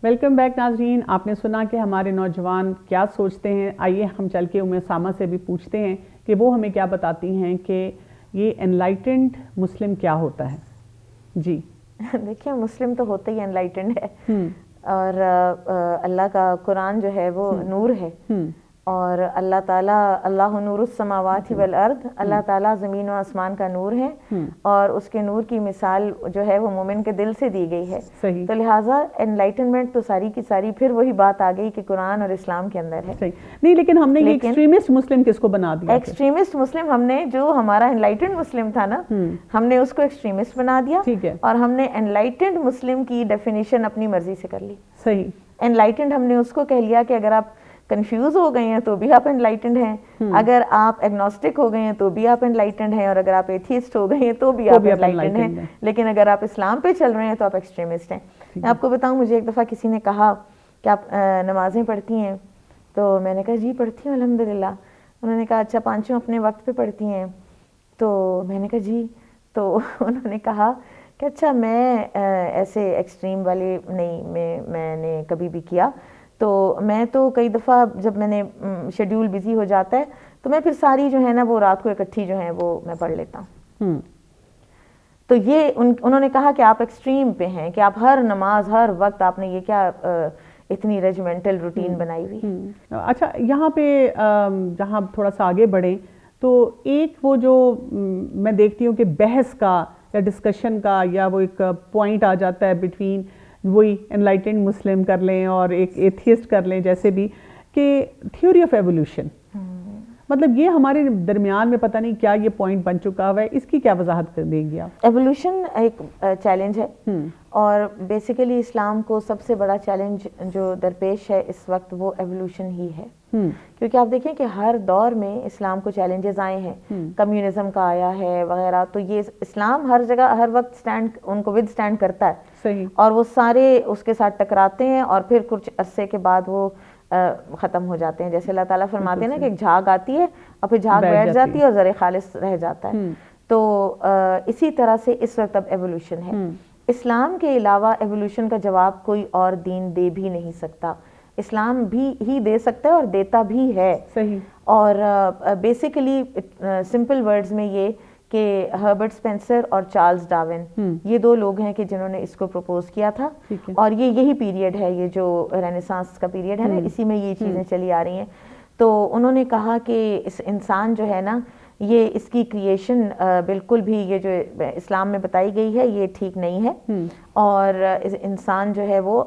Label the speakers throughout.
Speaker 1: Welcome back ناظرین. آپ نے سنا کہ ہمارے نوجوان کیا سوچتے ہیں. آئیے ہم چل کے سامہ سے بھی پوچھتے ہیں کہ وہ ہمیں کیا بتاتی ہیں کہ یہ انلائٹنڈ مسلم کیا ہوتا ہے. جی
Speaker 2: دیکھیں، مسلم تو ہوتا ہی انلائٹنڈ ہے، اور اللہ کا قرآن جو ہے وہ نور ہے، اور اللہ تعالیٰ اللہ نور السماوات والارض، اللہ تعالیٰ زمین و آسمان کا نور ہے، اور اس کے نور کی مثال جو ہے وہ مومن کے دل سے دی گئی ہے. تو لہٰذا انلائٹنمنٹ تو ساری کی ساری پھر وہی بات آ گئی کہ قرآن اور اسلام کے اندر ہے.
Speaker 1: نہیں، لیکن ہم نے یہ ایکسٹریمسٹ مسلم کس کو بنا دیا؟
Speaker 2: ایکسٹریمسٹ مسلم ہم نے، جو ہمارا انلائٹنڈ مسلم تھا نا، ہم نے اس کو ایکسٹریمسٹ بنا دیا، اور ہم نے انلائٹنڈ مسلم کی ڈیفینیشن اپنی مرضی سے کر لی.
Speaker 1: صحیح.
Speaker 2: انلائٹنڈ ہم نے اس کو کہہ لیا کہ اگر آپ کنفیوز ہو گئے ہیں تو بھی آپ انلائٹنڈ ہیں، اگر آپ ایگنوسٹک ہو گئے ہیں تو بھی آپ انلائٹنڈ ہیں، اور اگر آپ ایتھیسٹ ہو گئے ہیں تو بھی آپ انلائٹنڈ ہیں، لیکن اگر آپ اسلام پہ چل رہے ہیں تو آپ ایکسٹریمسٹ ہیں. میں آپ کو بتاؤں، مجھے ایک دفعہ کسی نے کہا کہ آپ نمازیں پڑھتی ہیں، تو میں نے کہا جی پڑھتی ہوں الحمدللہ. انہوں نے کہا اچھا پانچوں اپنے وقت پہ پڑھتی ہیں؟ تو میں نے کہا جی. تو انہوں نے کہا کہ اچھا میں ایسے ایکسٹریم والے نہیں، میں نے کبھی بھی کیا. تو میں تو کئی دفعہ جب میں نے شیڈیول بزی ہو جاتا ہے تو میں پھر ساری جو ہے نا وہ رات کو اکٹھی جو ہے وہ میں پڑھ لیتا ہوں. تو یہ انہوں نے کہا کہ آپ ایکسٹریم پہ ہیں، کہ آپ ہر نماز ہر وقت، آپ نے یہ کیا اتنی ریجیمنٹل روٹین بنائی ہوئی.
Speaker 1: اچھا، یہاں پہ جہاں تھوڑا سا آگے بڑھیں تو ایک وہ جو میں دیکھتی ہوں کہ بحث کا یا ڈسکشن کا یا وہ ایک پوائنٹ آ جاتا ہے بٹوین وہی انلائٹنڈ مسلم کر لیں اور ایک ایتھیسٹ کر لیں جیسے بھی، کہ تھیوری آف ایولیوشن. مطلب یہ ہمارے درمیان میں پتہ نہیں کیا یہ پوائنٹ بن چکا ہوا ہے، اس کی کیا وضاحت کر دیں گے آپ؟
Speaker 2: ایولیوشن ایک چیلنج ہے، اور بیسیکلی اسلام کو سب سے بڑا چیلنج جو درپیش ہے اس وقت وہ ایولیوشن ہی ہے. کیونکہ آپ دیکھیں کہ ہر دور میں اسلام کو چیلنجز آئے ہیں، کمیونزم کا آیا ہے وغیرہ، تو یہ اسلام ہر جگہ ہر وقت ان کو ود سٹینڈ کرتا ہے.
Speaker 1: صحیح.
Speaker 2: اور وہ سارے اس کے ساتھ ٹکراتے ہیں، اور پھر کچھ عرصے کے بعد وہ ختم ہو جاتے ہیں. جیسے اللہ تعالیٰ فرماتے ہیں نا کہ ایک جھاگ آتی ہے اور پھر جھاگ بیٹھ جاتی ہے اور زر خالص رہ جاتا ہے. تو اسی طرح سے اس وقت اب ایولیوشن ہے. اسلام کے علاوہ ایولیوشن کا جواب کوئی اور دین دے بھی نہیں سکتا، اسلام بھی ہی دے سکتا ہے اور دیتا بھی ہے.
Speaker 1: صحیح.
Speaker 2: اور بیسیکلی سمپل ورڈز میں یہ کہ ہربرٹ اسپینسر اور چارلز ڈارون، یہ دو لوگ ہیں کہ جنہوں نے اس کو پروپوز کیا تھا، اور یہی پیریڈ ہے، یہ جو رینیسانس کا پیریڈ ہے نا، اسی میں یہ چیزیں چلی آ رہی ہیں. تو انہوں نے کہا کہ اس انسان جو ہے نا، یہ اس کی کریشن بالکل بھی یہ جو اسلام میں بتائی گئی ہے یہ ٹھیک نہیں ہے، اور انسان جو ہے وہ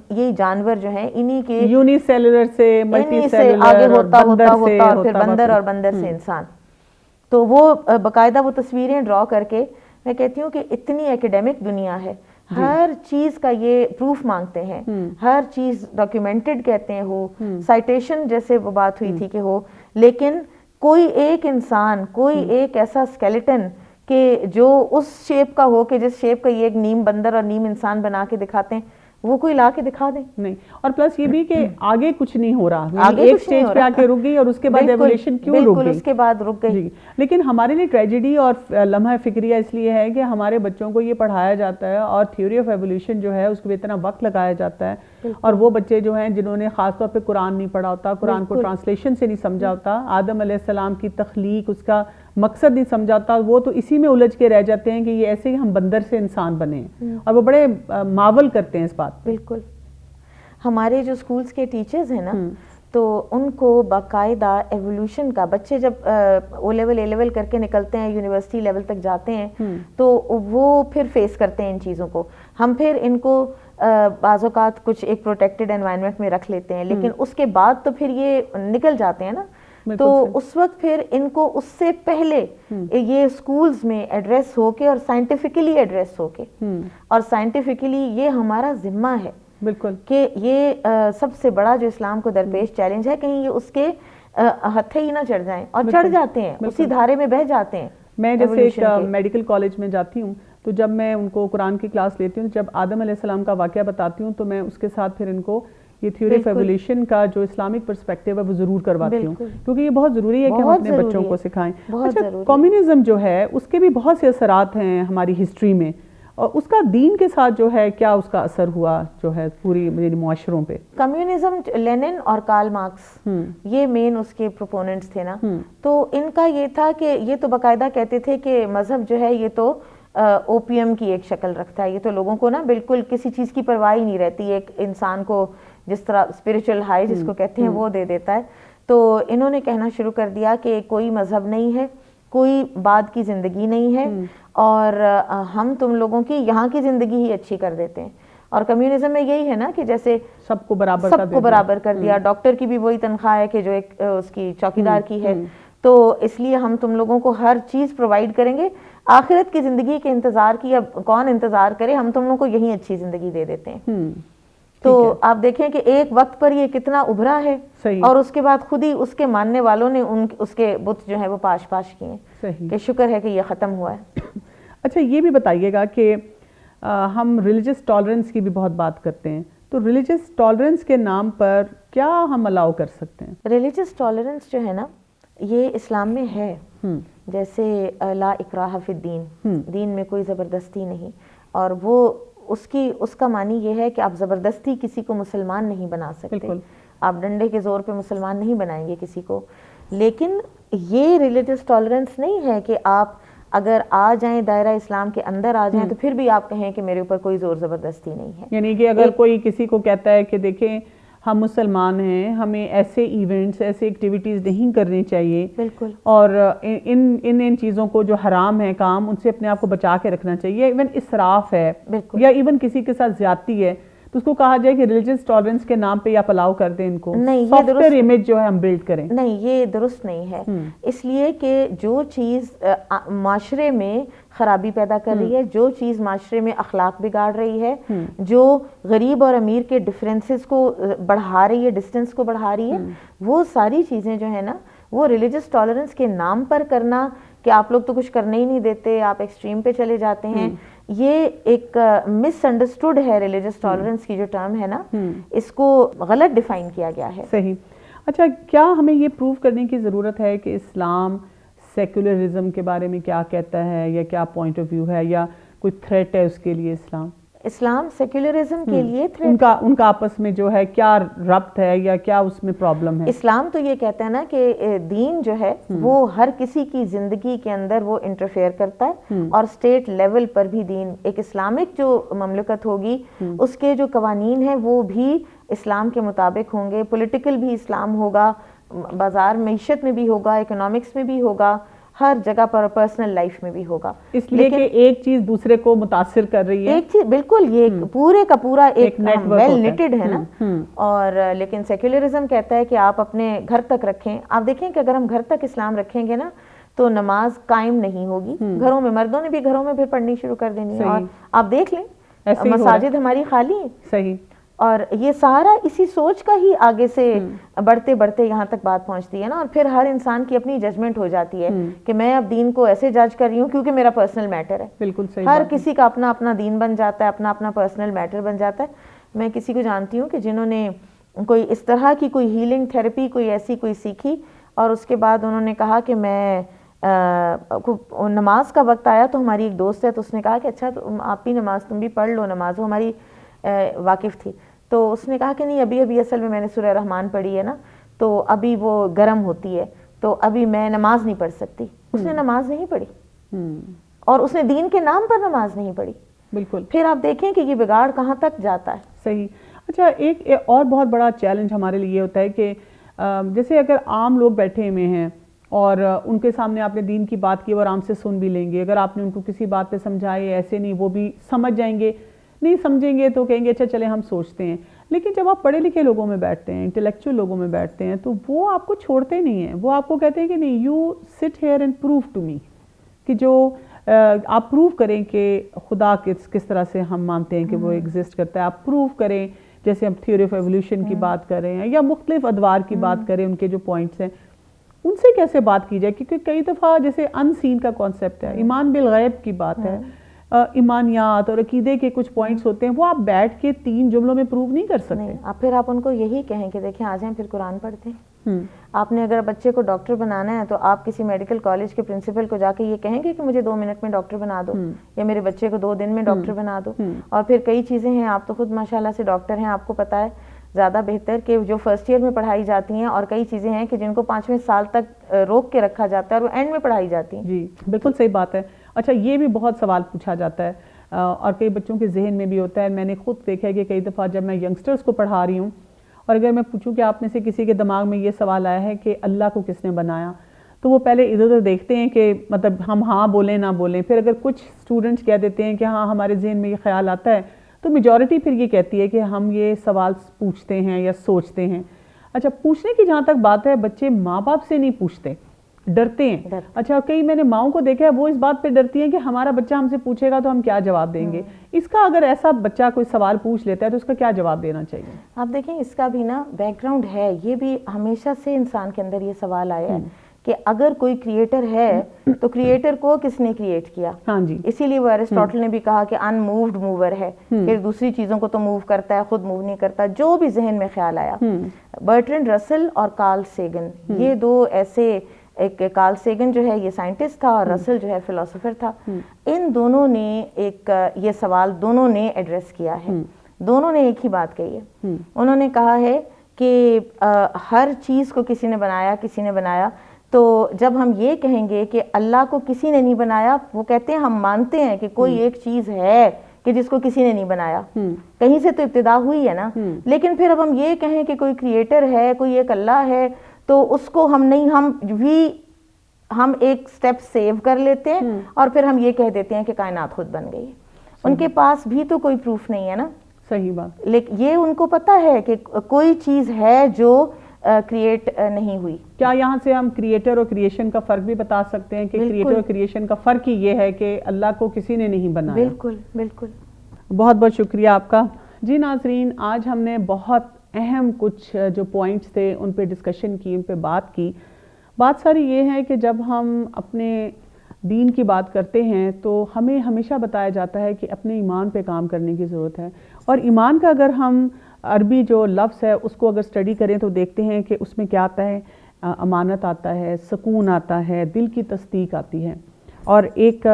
Speaker 2: یہ جانور جو ہیں انہی کے
Speaker 1: یونی سیلولر سے ملٹی سیلولر
Speaker 2: آگے ہوتا اور پھر بندر، اور بندر سے انسان. تو وہ باقاعدہ وہ تصویریں ڈرا کر کے، میں کہتی ہوں کہ اتنی ایکیڈیمک دنیا ہے، ہر چیز کا یہ پروف مانگتے ہیں، ہر چیز ڈاکیومنٹڈ کہتے ہیں ہو، سائٹیشن جیسے وہ بات ہوئی تھی کہ ہو، لیکن کوئی ایک انسان، کوئی ایک ایسا اسکیلیٹن کہ جو اس شیپ کا ہو، کہ جس شیپ کا یہ ایک نیم بندر اور نیم انسان بنا کے دکھاتے ہیں، وہ کوئی لا کے دکھا دیں نہیں. اور
Speaker 1: پلس یہ بھی کہ آگے کچھ نہیں ہو رہا، ایک سٹیج پہ آ کے رک گئی، اور اس کے بعد ایولیوشن کیوں رک گئی؟
Speaker 2: اس کے بعد رک گئی.
Speaker 1: لیکن ہمارے لیے ٹریجڈی اور لمحہ فکریہ اس لیے ہے کہ ہمارے بچوں کو یہ پڑھایا جاتا ہے، اور تھیوری آف ایولیوشن جو ہے اس کو اتنا وقت لگایا جاتا ہے، اور وہ بچے جو ہیں جنہوں نے خاص طور پہ قرآن نہیں پڑھا ہوتا، قرآن کو ٹرانسلیشن سے نہیں سمجھا ہوتا، آدم علیہ السلام کی تخلیق اس کا مقصد نہیں سمجھا ہوتا، وہ تو اسی میں الجھ کے رہ جاتے ہیں کہ یہ ایسے ہی ہم بندر سے انسان بنے ہیں، اور وہ بڑے ماول کرتے ہیں اس بات.
Speaker 2: بالکل. ہمارے جو اسکولس کے ٹیچرز ہیں نا، تو ان کو باقاعدہ ایولیوشن کا، بچے جب او لیول اے لیول کر کے نکلتے ہیں، یونیورسٹی لیول تک جاتے ہیں، تو وہ پھر فیس کرتے ہیں ان چیزوں کو. ہم پھر ان کو بعض اوقات کچھ ایک پروٹیکٹڈ انوائرمنٹ میں رکھ لیتے ہیں، لیکن اس کے بعد تو پھر یہ نکل جاتے ہیں نا، تو اس وقت پھر ان کو اس سے پہلے یہ اسکولز میں ایڈریس ہو کے، اور سائنٹیفکلی ایڈریس ہو کے، اور سائنٹیفکلی یہ ہمارا ذمہ ہے
Speaker 1: بالکل
Speaker 2: کہ یہ سب سے بڑا جو اسلام کو درپیش چیلنج ہے، کہیں یہ اس کے ہتھے ہی نہ چڑھ جائیں، اور چڑھ جاتے ہیں، اسی دھارے میں بہہ جاتے ہیں.
Speaker 1: میں جیسے ایک میڈیکل کالج میں جاتی ہوں تو جب میں ان کو قرآن کی کلاس لیتی ہوں، جب آدم علیہ السلام کا واقعہ بتاتی ہوں تو میں اس کے ساتھ پھر ان کو یہ تھیوری آف ایولیوشن کا جو اسلامک پرسپیکٹیو ہے وہ ضرور کرواتی ہوں، کیونکہ یہ بہت ضروری ہے کہ ہم اپنے بچوں کو سکھائیں. اچھا، کمیونزم جو ہے اس کے بھی بہت سے اثرات ہیں ہماری ہسٹری میں، اور اس کا دین کے ساتھ جو ہے کیا اس کا اثر ہوا جو ہے پوری معاشروں پہ؟
Speaker 2: کمیونزم، لینن اور کارل مارکس یہ مین اس کے پروپوننٹس تھے نا. تو ان کا یہ تھا کہ یہ تو باقاعدہ کہتے تھے کہ مذہب جو ہے یہ تو اوپیم کی ایک شکل رکھتا ہے، یہ تو لوگوں کو نا بالکل کسی چیز کی پرواہ ہی نہیں رہتی، ایک انسان کو جس طرح اسپریچول ہائی جس کو کہتے ہیں وہ دے دیتا ہے. تو انہوں نے کہنا شروع کر دیا کہ کوئی مذہب نہیں ہے، کوئی بعد کی زندگی نہیں ہے، اور ہم تم لوگوں کی یہاں کی زندگی ہی اچھی کر دیتے ہیں. اور کمیونزم میں یہی ہے نا کہ جیسے
Speaker 1: سب کو برابر
Speaker 2: کر دیا، ڈاکٹر کی بھی وہی تنخواہ ہے کہ جو ایک اس کی چوکیدار کی ہے، تو اس لیے ہم تم لوگوں کو ہر چیز پرووائڈ کریں گے، آخرت کی زندگی کے انتظار کی اب کون انتظار کرے، ہم تم لوگوں کو یہی اچھی زندگی دے دیتے ہیں. تو آپ دیکھیں کہ ایک وقت پر یہ کتنا ابھرا ہے، اور اس کے بعد خود ہی اس کے ماننے والوں نے اس کے بت جو ہے وہ پاش کیے ہیں، کہ شکر ہے کہ یہ ختم ہوا ہے.
Speaker 1: اچھا، یہ بھی بتائیے گا کہ ہم ریلیجس ٹالرنس کی بھی بہت بات کرتے ہیں، تو ریلیجس ٹالرنس کے نام پر کیا ہم الاؤ کر سکتے ہیں؟
Speaker 2: ریلیجس ٹالرنس جو ہے نا یہ اسلام میں ہے، جیسے لا اکراہ فی الدین، دین میں کوئی زبردستی نہیں، اور وہ اس کا معنی یہ ہے کہ آپ زبردستی کسی کو مسلمان نہیں بنا سکتے، آپ ڈنڈے کے زور پہ مسلمان نہیں بنائیں گے کسی کو. لیکن یہ ریلیجس ٹالرنس نہیں ہے کہ آپ اگر آ جائیں دائرہ اسلام کے اندر آ جائیں تو پھر بھی آپ کہیں کہ میرے اوپر کوئی زور زبردستی نہیں ہے.
Speaker 1: یعنی کہ اگر کوئی کسی کو کہتا ہے کہ دیکھیں ہم مسلمان ہیں، ہمیں ایسے ایونٹس، ایسے ایکٹیویٹیز نہیں کرنی چاہیے،
Speaker 2: بالکل،
Speaker 1: اور ان چیزوں کو جو حرام ہے کام، ان سے اپنے آپ کو بچا کے رکھنا چاہیے. ایون اسراف ہے یا ایون کسی کے ساتھ زیادتی ہے تو اس کو کہا جائے کہ ریلیجس ٹالرنس کے نام پہ آپ الاؤ کر دیں ان کو، سافٹ ویئر امیج جو ہے ہم بلڈ کریں.
Speaker 2: نہیں، یہ درست نہیں ہے، اس لیے کہ جو چیز معاشرے میں خرابی پیدا کر رہی ہے، جو چیز معاشرے میں اخلاق بگاڑ رہی ہے، جو غریب اور امیر کے ڈفرینسز کو بڑھا رہی ہے، ڈسٹنس کو بڑھا رہی ہے، وہ ساری چیزیں جو ہے نا وہ ریلیجس ٹالرنس کے نام پر کرنا کہ آپ لوگ تو کچھ کرنے ہی نہیں دیتے، آپ ایکسٹریم پہ چلے جاتے ہیں، یہ ایک مس انڈرسٹوڈ ہے. ریلیجس ٹالرنس کی جو ٹرم ہے نا اس کو غلط ڈیفائن کیا گیا ہے.
Speaker 1: صحیح. اچھا، کیا ہمیں یہ پروف کرنے کی ضرورت ہے کہ اسلام سیکولرزم کے بارے میں کیا کہتا ہے، یا کیا پوائنٹ آف ویو ہے، یا کوئی تھریٹ ہے اس کے لیے؟ اسلام
Speaker 2: سیکولرزم کے لیے
Speaker 1: ان کا آپس میں جو ہے کیا ربط ہے، یا کیا اس میں پرابلم ہے؟
Speaker 2: اسلام تو یہ کہتا ہے نا کہ دین جو ہے وہ ہر کسی کی زندگی کے اندر وہ انٹرفیئر کرتا ہے، اور اسٹیٹ لیول پر بھی دین، ایک اسلامک جو مملکت ہوگی اس کے جو قوانین ہیں وہ بھی اسلام کے مطابق ہوں گے، پولیٹیکل بھی اسلام ہوگا، بازار معیشت میں بھی ہوگا، اکنامکس میں بھی ہوگا، ہر جگہ پر، پرسنل لائف میں بھی ہوگا.
Speaker 1: اس لیے کہ ایک چیز دوسرے کو متاثر کر رہی ہے،
Speaker 2: ایک چیز بالکل، یہ پورے کا پورا ایک ویل نیٹڈ ہے نا. اور لیکن سیکولرزم کہتا ہے کہ آپ اپنے گھر تک رکھیں. آپ دیکھیں کہ اگر ہم گھر تک اسلام رکھیں گے نا تو نماز قائم نہیں ہوگی گھروں میں، مردوں نے بھی گھروں میں پھر پڑھنی شروع کر دینی ہے، اور آپ دیکھ لیں مساجد ہماری خالی ہیں.
Speaker 1: صحیح.
Speaker 2: اور یہ سارا اسی سوچ کا ہی آگے سے بڑھتے بڑھتے یہاں تک بات پہنچتی ہے نا، اور پھر ہر انسان کی اپنی ججمنٹ ہو جاتی ہے کہ میں اب دین کو ایسے جج کر رہی ہوں کیونکہ میرا پرسنل میٹر ہے.
Speaker 1: بالکل صحیح.
Speaker 2: ہر کسی کا اپنا اپنا دین بن جاتا ہے، اپنا اپنا پرسنل میٹر بن جاتا ہے. میں کسی کو جانتی ہوں کہ جنہوں نے کوئی اس طرح کی کوئی ہیلنگ تھیراپی کوئی ایسی کوئی سیکھی، اور اس کے بعد انہوں نے کہا کہ میں نماز کا وقت آیا تو ہماری ایک دوست ہے تو اس نے کہا کہ اچھا آپ بھی نماز تم بھی پڑھ لو نماز، وہ ہماری واقف تھی. تو اس نے کہا کہ نہیں، ابھی اصل میں میں نے سورہ رحمان پڑھی ہے نا تو ابھی وہ گرم ہوتی ہے تو ابھی میں نماز نہیں پڑھ سکتی. اس نے نماز نہیں پڑھی، اور اس نے دین کے نام پر نماز نہیں پڑھی.
Speaker 1: بالکل.
Speaker 2: پھر آپ دیکھیں کہ یہ بگاڑ کہاں تک جاتا ہے.
Speaker 1: صحیح. اچھا، ایک اور بہت بڑا چیلنج ہمارے لیے یہ ہوتا ہے کہ جیسے اگر عام لوگ بیٹھے ہوئے ہیں اور ان کے سامنے آپ نے دین کی بات کی وہ آرام سے سن بھی لیں گے، اگر آپ نے ان کو کسی بات پہ سمجھائے ایسے نہیں، وہ بھی سمجھ جائیں گے، نہیں سمجھیں گے تو کہیں گے اچھا چلے ہم سوچتے ہیں. لیکن جب آپ پڑھے لکھے لوگوں میں بیٹھتے ہیں، انٹلیکچوئل لوگوں میں بیٹھتے ہیں، تو وہ آپ کو چھوڑتے نہیں ہیں، وہ آپ کو کہتے ہیں کہ نہیں، you sit here and prove to me, کہ جو آپ پروف کریں کہ خدا کس طرح سے ہم مانتے ہیں کہ وہ ایگزسٹ کرتا ہے، آپ پروف کریں جیسے ہم تھیوری آف ایولیوشن کی بات کر رہے ہیں یا مختلف ادوار کی بات کریں، ان کے جو پوائنٹس ہیں ان سے کیسے بات کی جائے؟ کیونکہ کئی دفعہ جیسے ان سین کا کانسیپٹ ہے، ایمان بالغیب کی بات ہے، ایمانیات اور عقیدے کے کچھ پوائنٹس ہوتے ہیں، وہ آپ بیٹھ کے 3 جملوں میں پروو نہیں کر سکتے.
Speaker 2: پھر آپ ان کو یہی کہیں کہ دیکھیں آ جائیں پھر قرآن پڑھتے ہیں. آپ نے اگر بچے کو ڈاکٹر بنانا ہے تو آپ کسی میڈیکل کالج کے پرنسپل کو جا کے یہ کہیں گے کہ مجھے 2 منٹ میں ڈاکٹر بنا دو، یا میرے بچے کو 2 دن میں ڈاکٹر بنا دو. اور پھر کئی چیزیں ہیں، آپ تو خود ماشاءاللہ سے ڈاکٹر ہیں، آپ کو پتا ہے زیادہ بہتر کہ جو فرسٹ ایئر میں پڑھائی جاتی ہیں، اور کئی چیزیں ہیں کہ جن کو 5ویں سال تک روک کے رکھا جاتا ہے اور وہ اینڈ میں پڑھائی جاتی ہیں.
Speaker 1: جی بالکل صحیح بات ہے. اچھا یہ بھی بہت سوال پوچھا جاتا ہے اور کئی بچوں کے ذہن میں بھی ہوتا ہے. میں نے خود دیکھا ہے کہ کئی دفعہ جب میں ینگسٹرز کو پڑھا رہی ہوں اور اگر میں پوچھوں کہ آپ میں سے کسی کے دماغ میں یہ سوال آیا ہے کہ اللہ کو کس نے بنایا، تو وہ پہلے ادھر ادھر دیکھتے ہیں کہ مطلب ہم ہاں بولیں نہ بولیں. پھر اگر کچھ اسٹوڈنٹس کہہ دیتے ہیں کہ ہاں ہمارے ذہن میں یہ خیال آتا ہے، تو میجورٹی پھر یہ کہتی ہے کہ ہم یہ سوال پوچھتے ہیں یا سوچتے ہیں. اچھا پوچھنے کی جہاں تک بات ہے، بچے ماں باپ سے نہیں پوچھتے، ڈرتے ہیں. اچھا کئی میں نے ماؤں کو دیکھا ہے وہ اس بات پہ ڈرتی ہیں کہ ہمارا بچہ ہم سے پوچھے گا تو ہم کیا جواب دیں گے. اس کا اگر ایسا بچہ کوئی سوال پوچھ لیتا ہے تو اس کا کیا جواب دینا چاہیے؟
Speaker 2: آپ دیکھیں اس کا بھی نا بیک گراؤنڈ ہے، یہ بھی ہمیشہ سے انسان کے اندر یہ سوال آیا ہے کہ اگر کوئی کریٹر ہے تو کریٹر کو کس نے کریٹ کیا.
Speaker 1: ہاں جی.
Speaker 2: اسی لیے وہ ایرسٹاٹل نے بھی کہا کہ ان مووڈ موور ہے، پھر دوسری چیزوں کو تو موو کرتا ہے، خود موو نہیں کرتا. جو بھی ذہن میں خیال آیا. برٹرینڈ رسل اور کارل سیگن، یہ 2 ایسے، ایک کارل سیگن جو ہے یہ سائنٹسٹ تھا اور رسل جو ہے فلسفر تھا. ان دونوں نے ایک یہ سوال دونوں نے ایڈریس کیا ہے. دونوں نے ایک ہی بات کہی ہے. انہوں نے کہا ہے کہ ہر چیز کو کسی نے بنایا، کسی نے بنایا. تو جب ہم یہ کہیں گے کہ اللہ کو کسی نے نہیں بنایا، وہ کہتے ہیں ہم مانتے ہیں کہ کوئی ایک چیز ہے کہ جس کو کسی نے نہیں بنایا، کہیں سے تو ابتدا ہوئی ہے نا. لیکن پھر اب ہم یہ کہیں کہ کوئی کریٹر ہے، کوئی ایک اللہ ہے، تو اس کو ہم نہیں، ہم ایک سٹیپ سیو کر لیتے ہیں اور پھر ہم یہ کہہ دیتے ہیں کہ کائنات خود بن گئی. ان کے پاس بھی تو کوئی پروف نہیں ہے نا.
Speaker 1: صحیح بات.
Speaker 2: لیکن یہ ان کو پتا ہے کہ کوئی چیز ہے جو کریٹ نہیں ہوئی.
Speaker 1: کیا یہاں سے ہم کریٹر اور کریشن کا فرق بھی بتا سکتے ہیں کہ کریٹر اور کریشن کا فرق ہی یہ ہے کہ اللہ کو کسی نے نہیں بنایا؟
Speaker 2: بالکل بالکل.
Speaker 1: بہت بہت شکریہ آپ کا. جی ناظرین، آج ہم نے بہت اہم کچھ جو پوائنٹس تھے ان پہ ڈسکشن کی، ان پہ بات کی. بات ساری یہ ہے کہ جب ہم اپنے دین کی بات کرتے ہیں تو ہمیں ہمیشہ بتایا جاتا ہے کہ اپنے ایمان پہ کام کرنے کی ضرورت ہے. اور ایمان کا اگر ہم عربی جو لفظ ہے اس کو اگر اسٹڈی کریں تو دیکھتے ہیں کہ اس میں کیا آتا ہے، امانت آتا ہے، سکون آتا ہے، دل کی تصدیق آتی ہے. اور ایک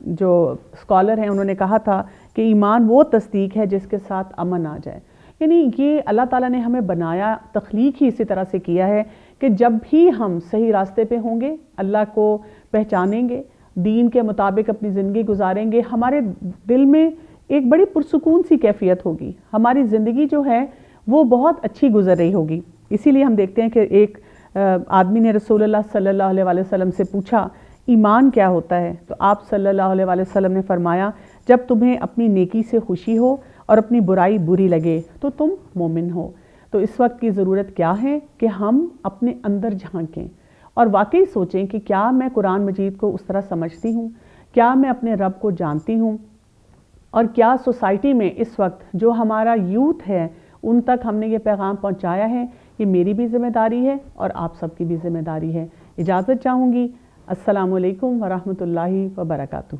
Speaker 1: جو اسکالر ہیں انہوں نے کہا تھا کہ ایمان وہ تصدیق ہے جس کے ساتھ امن آ جائے. یعنی یہ اللہ تعالیٰ نے ہمیں بنایا، تخلیق ہی اسی طرح سے کیا ہے کہ جب بھی ہم صحیح راستے پہ ہوں گے، اللہ کو پہچانیں گے، دین کے مطابق اپنی زندگی گزاریں گے، ہمارے دل میں ایک بڑی پرسکون سی کیفیت ہوگی، ہماری زندگی جو ہے وہ بہت اچھی گزر رہی ہوگی. اسی لیے ہم دیکھتے ہیں کہ ایک آدمی نے رسول اللہ صلی اللہ علیہ وسلم سے پوچھا ایمان کیا ہوتا ہے، تو آپ صلی اللہ علیہ وسلم نے فرمایا جب تمہیں اپنی نیکی سے خوشی ہو اور اپنی برائی بری لگے تو تم مومن ہو. تو اس وقت کی ضرورت کیا ہے کہ ہم اپنے اندر جھانکیں اور واقعی سوچیں کہ کیا میں قرآن مجید کو اس طرح سمجھتی ہوں، کیا میں اپنے رب کو جانتی ہوں، اور کیا سوسائٹی میں اس وقت جو ہمارا یوتھ ہے ان تک ہم نے یہ پیغام پہنچایا ہے. یہ میری بھی ذمہ داری ہے اور آپ سب کی بھی ذمہ داری ہے. اجازت چاہوں گی. السلام علیکم ورحمۃ اللہ وبرکاتہ.